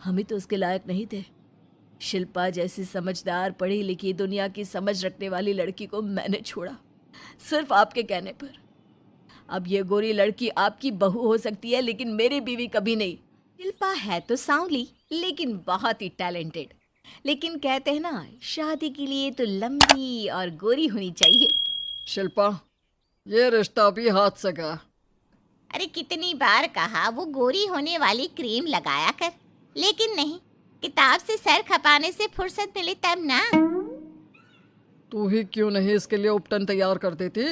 हम ही तो उसके लायक नहीं थे। शिल्पा जैसी समझदार पढ़ी लिखी दुनिया की समझ रखने वाली लड़की को मैंने छोड़ा, सिर्फ आपके कहने पर। अब ये गोरी लड़की आपकी बहू हो सकती है, लेकिन मेरी बीवी कभी नहीं। शिल्पा है तो सांवली, लेकिन बहुत ही टैलेंटेड। लेकिन कहते हैं ना, शादी के लिए तो लंबी और गोरी होनी चाहिए। शिल्पा, ये रिश्ता भी हाथ से गया। अरे कितनी बार कहा वो गोरी होने वाली क्रीम लगाया कर, लेकिन नहीं, किताब से सर खपाने से फुर्सत मिले तब ना। तू ही क्यों नहीं इसके लिए उपटन तैयार कर देती?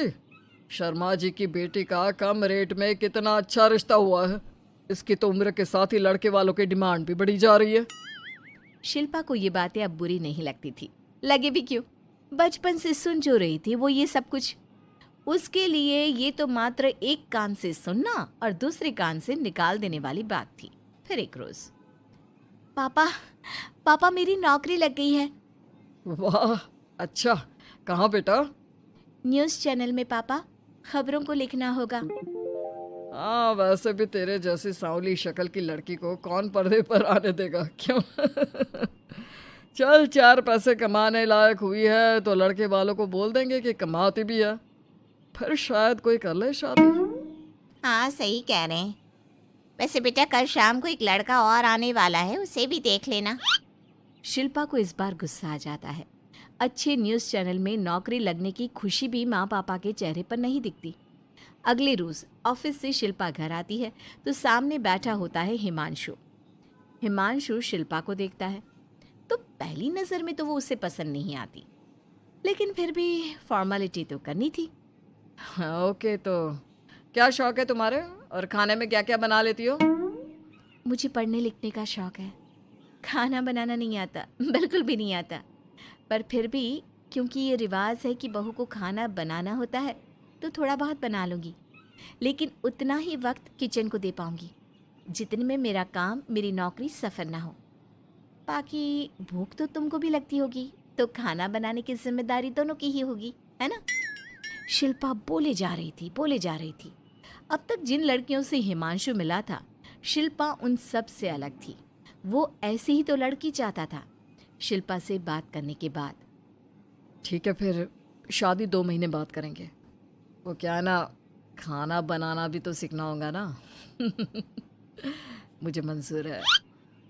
शर्मा जी की बेटी का कम रेट में कितना अच्छा रिश्ता हुआ है। इसकी तो उम्र के साथ ही लड़के वालों की डिमांड भी बढ़ी जा रही है। शिल्पा को ये बातें अब बुरी नहीं लगती थी। लगे भी क्यों, बचपन से सुन जो रही थी वो ये सब कुछ। उसके लिए ये तो मात्र एक कान से सुनना और दूसरे कान से निकाल देने वाली बात थी। फिर एक रोज, पापा पापा मेरी नौकरी लग गई है। वाह, अच्छा। कहाँ बेटा? न्यूज़ चैनल में पापा, खबरों को लिखना होगा। हाँ, वैसे भी तेरे जैसी सांवली शक्ल की लड़की को कौन पर्दे पर आने देगा, क्यों? चल, 4 पैसे कमाने लायक हुई है तो लड़के वालों को बोल देंगे कि कमाती भी है, फिर शायद कोई कर ले शादी। हाँ सही कह रहे हैं। वैसे बेटा कल शाम को एक लड़का और आने वाला है, उसे भी देख लेना। शिल्पा को इस बार गुस्सा आ जाता है। अच्छे न्यूज़ चैनल में नौकरी लगने की खुशी भी माँ पापा के चेहरे पर नहीं दिखती। अगले रोज ऑफिस से शिल्पा घर आती है तो सामने बैठा होता है हिमांशु। हिमांशु शिल्पा को देखता है तो पहली नज़र में तो वो उसे पसंद नहीं आती, लेकिन फिर भी फॉर्मेलिटी तो करनी थी। हाँ, ओके, तो क्या शौक है तुम्हारे और खाने में क्या क्या बना लेती हो? मुझे पढ़ने लिखने का शौक है, खाना बनाना नहीं आता, बिल्कुल भी नहीं आता। पर फिर भी क्योंकि ये रिवाज है कि बहू को खाना बनाना होता है तो थोड़ा बहुत बना लूँगी, लेकिन उतना ही वक्त किचन को दे पाऊँगी जितने में मेरा काम, मेरी नौकरी सफ़र ना हो। बाकी भूख तो तुमको भी लगती होगी, तो खाना बनाने की जिम्मेदारी दोनों की ही होगी, है ना? शिल्पा बोले जा रही थी, बोले जा रही थी। अब तक जिन लड़कियों से हिमांशु मिला था, शिल्पा उन सब से अलग थी। वो ऐसी ही तो लड़की चाहता था। शिल्पा से बात करने के बाद, ठीक है, फिर शादी 2 महीने बाद करेंगे। वो क्या है ना, खाना बनाना भी तो सीखना होगा ना। मुझे मंजूर है।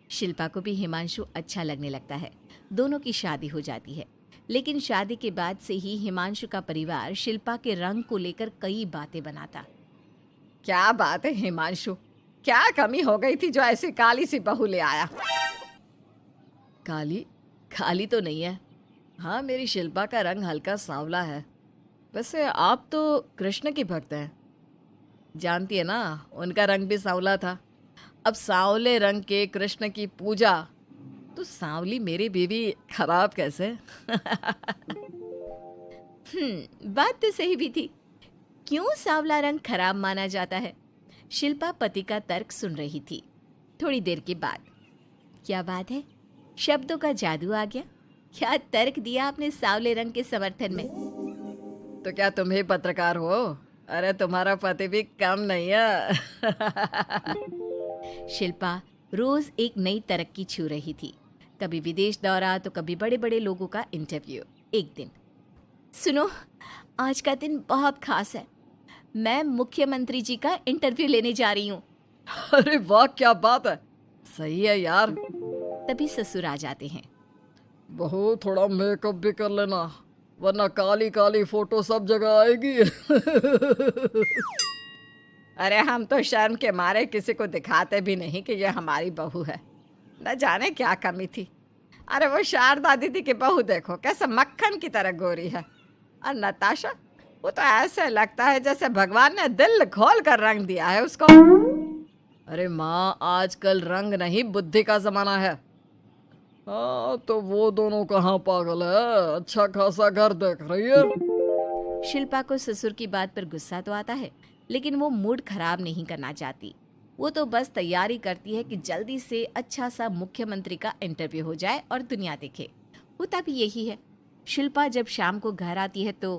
शिल्पा को भी हिमांशु अच्छा लगने लगता है। दोनों की शादी हो जाती है, लेकिन शादी के बाद से ही हिमांशु का परिवार शिल्पा के रंग को लेकर कई बातें बनाता। क्या बात है हिमांशु, क्या कमी हो गई थी जो ऐसी काली सी बहू ले आया? काली काली तो नहीं है। हाँ, मेरी शिल्पा का रंग हल्का सांवला है। वैसे आप तो कृष्ण की भक्त हैं, जानती है ना, उनका रंग भी सांवला था। अब सांवले रंग के कृष्ण की पूजा, तो सांवली मेरी बीवी खराब कैसे? बात तो सही भी थी। क्यों सांवला रंग खराब माना जाता है? शिल्पा पति का तर्क सुन रही थी। थोड़ी देर के बाद, क्या बात है, शब्दों का जादू आ गया। क्या तर्क दिया आपने सांवले रंग के समर्थन में? तो क्या तुम ही पत्रकार हो? अरे तुम्हारा पति भी कम नहीं है। शिल्पा रोज एक नई तरक्की छू रही थी। कभी विदेश दौरा तो कभी बड़े बड़े लोगों का इंटरव्यू। एक दिन, सुनो, आज का दिन बहुत खास है, मैं मुख्यमंत्री जी का इंटरव्यू लेने जा रही हूँ। अरे वाह, क्या बात है, सही है यार। तभी ससुर आ जाते हैं। बहू, थोड़ा मेकअप भी कर लेना, वरना काली काली फोटो सब जगह आएगी। अरे हम तो शर्म के मारे किसी को दिखाते भी नहीं कि ये हमारी बहू है। न जाने क्या कमी थी। अरे वो शारदा दीदी की बहू देखो, कैसे मक्खन की तरह गोरी है। और नताशा, वो तो ऐसे लगता है जैसे भगवान ने दिल खोल कर रंग दिया है उसको। अरे माँ, आजकल रंग नहीं बुद्धि का जमाना है। हाँ, तो वो दोनों कहाँ पागल है, अच्छा खासा घर देख रही है। शिल्पा को ससुर की बात पर गुस्सा तो आता है, लेकिन वो मूड खराब नहीं करना चाहती। वो तो बस तैयारी करती है कि जल्दी से अच्छा सा मुख्यमंत्री का इंटरव्यू हो जाए और दुनिया देखे। होता भी यही है। शिल्पा जब शाम को घर आती है तो,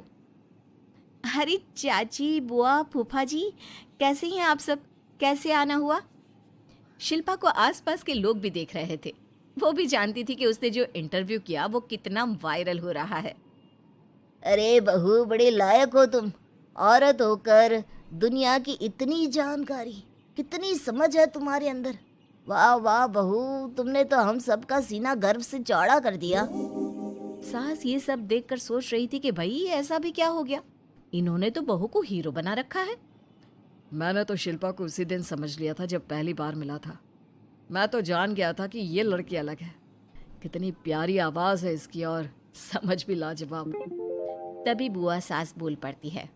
अरे चाची, बुआ, फूफा जी, कैसे हैं आप सब? कैसे आना हुआ? शिल्पा को आसपास के लोग भी देख रहे थे। वो भी जानती थी कि उसने जो इंटरव्यू किया वो कितना वायरल हो रहा है। अरे बहू, बड़े लायक हो तुम। औरत होकर दुनिया की इतनी जानकारी, कितनी समझ है तुम्हारे अंदर। वाह वाह बहू, तुमने तो हम सबका सीना गर्व से चौड़ा कर दिया। सास ये सब देखकर सोच रही थी कि भाई ऐसा भी क्या हो गया, इन्होंने तो बहू को हीरो बना रखा है। मैंने तो शिल्पा को उसी दिन समझ लिया था जब पहली बार मिला था। मैं तो जान गया था कि ये लड़की अलग है। कितनी प्यारी आवाज़ है इसकी और समझ भी लाजवाब। तभी बुआ सास बोल पड़ती है।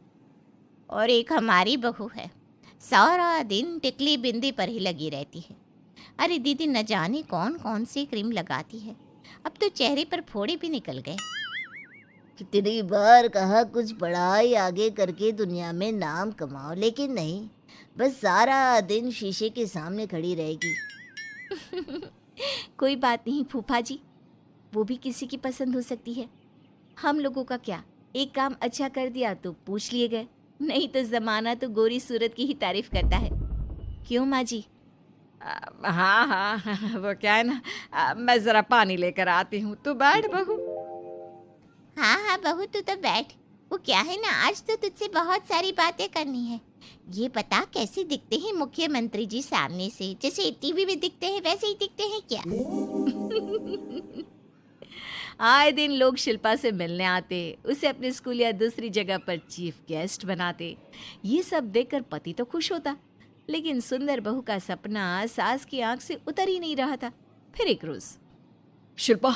और एक हमारी बहू है, सारा दिन टिकली बिंदी पर ही लगी रहती है। अरे दीदी, न जाने कौन कौन सी क्रीम लगाती है, अब तो चेहरे पर फोड़े भी निकल गए। कितनी बार कहा कुछ पढ़ाई आगे करके दुनिया में नाम कमाओ, लेकिन नहीं, बस सारा दिन शीशे के सामने खड़ी रहेगी। कोई बात नहीं फूफा जी, वो भी किसी की पसंद हो सकती है। हम लोगों का क्या, एक काम अच्छा कर दिया तो पूछ लिए गए, नहीं तो जमाना तो गोरी सूरत की ही तारीफ करता है। क्यों माँ जी? हाँ हाँ, वो क्या है ना, मैं ज़रा पानी लेकर आती हूँ, तू बैठ बहू। हाँ हाँ बहू, तू तो बैठ। वो क्या है ना, आज तो तुझसे बहुत सारी बातें करनी है। ये बता, कैसे दिखते हैं मुख्यमंत्री जी सामने से? जैसे टीवी में दिखते हैं वैसे ही दिखते हैं क्या? आए दिन लोग शिल्पा से मिलने आते, उसे अपने स्कूल या दूसरी जगह पर चीफ गेस्ट बनाते। ये सब देखकर पति तो खुश होता, लेकिन सुंदर बहू का सपना सास की आंख से उतर ही नहीं रहा था। फिर एक रोज, शिल्पा,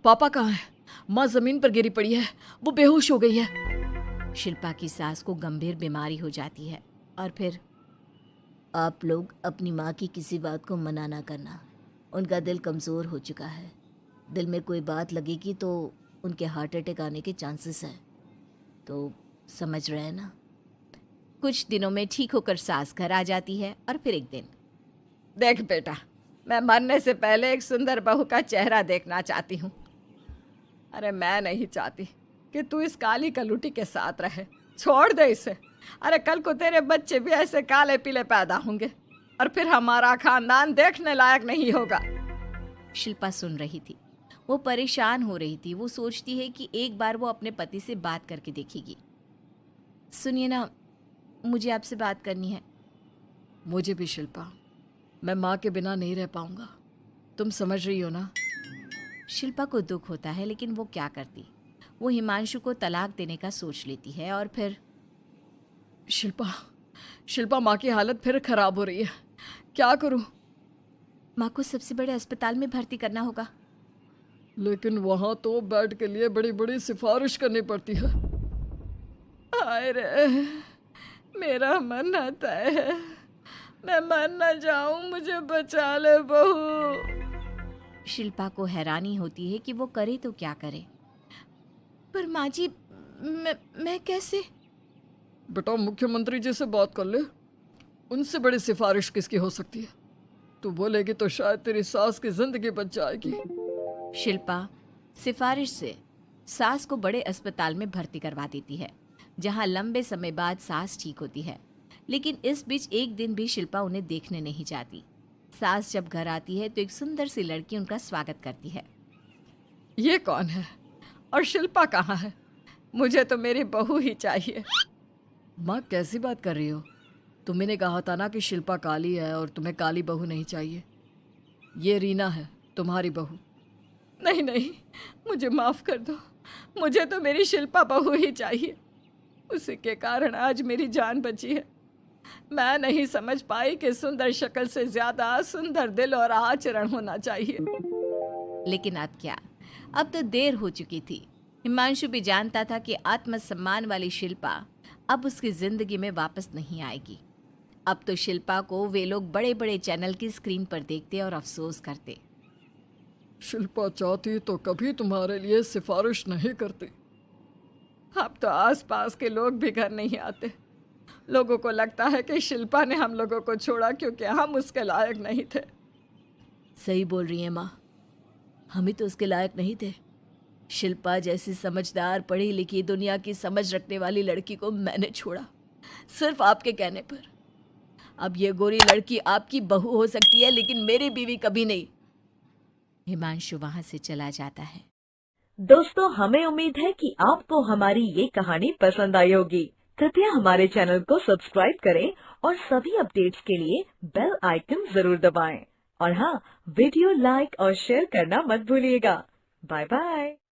पापा कहाँ है? माँ जमीन पर गिरी पड़ी है, वो बेहोश हो गई है। शिल्पा की सास को गंभीर बीमारी हो जाती है और फिर आप लोग अपनी माँ की किसी बात को मना ना करना। उनका दिल कमज़ोर हो चुका है। दिल में कोई बात लगेगी तो उनके हार्ट अटैक आने के चांसेस हैं, तो समझ रहे हैं ना। कुछ दिनों में ठीक होकर सास घर आ जाती है और फिर एक दिन, देख बेटा, मैं मरने से पहले एक सुंदर बहू का चेहरा देखना चाहती हूँ। अरे मैं नहीं चाहती कि तू इस काली कलूटी के साथ रहे, छोड़ दे इसे। अरे कल को तेरे बच्चे भी ऐसे काले पीले पैदा होंगे और फिर हमारा खानदान देखने लायक नहीं होगा। शिल्पा सुन रही थी, वो परेशान हो रही थी। वो सोचती है कि एक बार वो अपने पति से बात करके देखेगी। सुनिए ना, मुझे आपसे बात करनी है। मुझे भी शिल्पा, मैं माँ के बिना नहीं रह पाऊंगा, तुम समझ रही हो ना। शिल्पा को दुख होता है, लेकिन वो क्या करती। वो हिमांशु को तलाक देने का सोच लेती है और फिर शिल्पा, माँ की हालत फिर खराब हो रही है, क्या करूं? माँ को सबसे बड़े अस्पताल में भर्ती करना होगा। लेकिन वहां तो बेड के लिए बड़ी बड़ी सिफारिश करनी पड़ती है। हाय रे, मेरा मरना तय है, मैं मर न जाऊं, मुझे बचा ले बहू। शिल्पा को हैरानी होती है कि वो करे तो क्या करे। पर माँ जी, मैं कैसे? बेटा, मुख्यमंत्री जी से बात कर ले, उनसे बड़ी सिफारिश किसकी हो सकती है? तू बोलेगी तो शायद तेरी सास की जिंदगी बच जाएगी। शिल्पा सिफारिश से सास को बड़े अस्पताल में भर्ती करवा देती है, जहां लंबे समय बाद सास ठीक होती है। लेकिन इस बीच एक दिन भी शिल्पा उन्हें देखने नहीं जाती। सास जब घर आती है तो एक सुंदर सी लड़की उनका स्वागत करती है। ये कौन है और शिल्पा कहाँ है? मुझे तो मेरी बहू ही चाहिए। माँ, कैसी बात कर रही हो? तुम्ही ने कहा था ना कि शिल्पा काली है और तुम्हें काली बहू नहीं चाहिए। ये रीना है, तुम्हारी बहू। नहीं नहीं, मुझे माफ़ कर दो, मुझे तो मेरी शिल्पा बहू ही चाहिए। उसी के कारण आज मेरी जान बची है। मैं नहीं समझ पाई कि सुंदर शक्ल से ज़्यादा सुंदर दिल और आचरण होना चाहिए। लेकिन अब क्या, अब तो देर हो चुकी थी। हिमांशु भी जानता था कि आत्मसम्मान वाली शिल्पा अब उसकी जिंदगी में वापस नहीं आएगी। अब तो शिल्पा को वे लोग बड़े बड़े चैनल की स्क्रीन पर देखते और अफसोस करते। शिल्पा चाहती तो कभी तुम्हारे लिए सिफारिश नहीं करती। अब तो आसपास के लोग भी घर नहीं आते। लोगों को लगता है कि शिल्पा ने हम लोगों को छोड़ा क्योंकि हम उसके लायक नहीं थे। सही बोल रही है माँ, हम ही तो उसके लायक नहीं थे। शिल्पा जैसी समझदार, पढ़ी लिखी, दुनिया की समझ रखने वाली लड़की को मैंने छोड़ा, सिर्फ आपके कहने पर। अब ये गोरी लड़की आपकी बहू हो सकती है, लेकिन मेरी बीवी कभी नहीं। हिमांशु वहां से चला जाता है। दोस्तों, हमें उम्मीद है कि आपको हमारी ये कहानी पसंद आई होगी। कृपया हमारे चैनल को सब्सक्राइब करें और सभी अपडेट्स के लिए बेल आइकन जरूर दबाएं। और हाँ, वीडियो लाइक और शेयर करना मत भूलिएगा। Bye bye.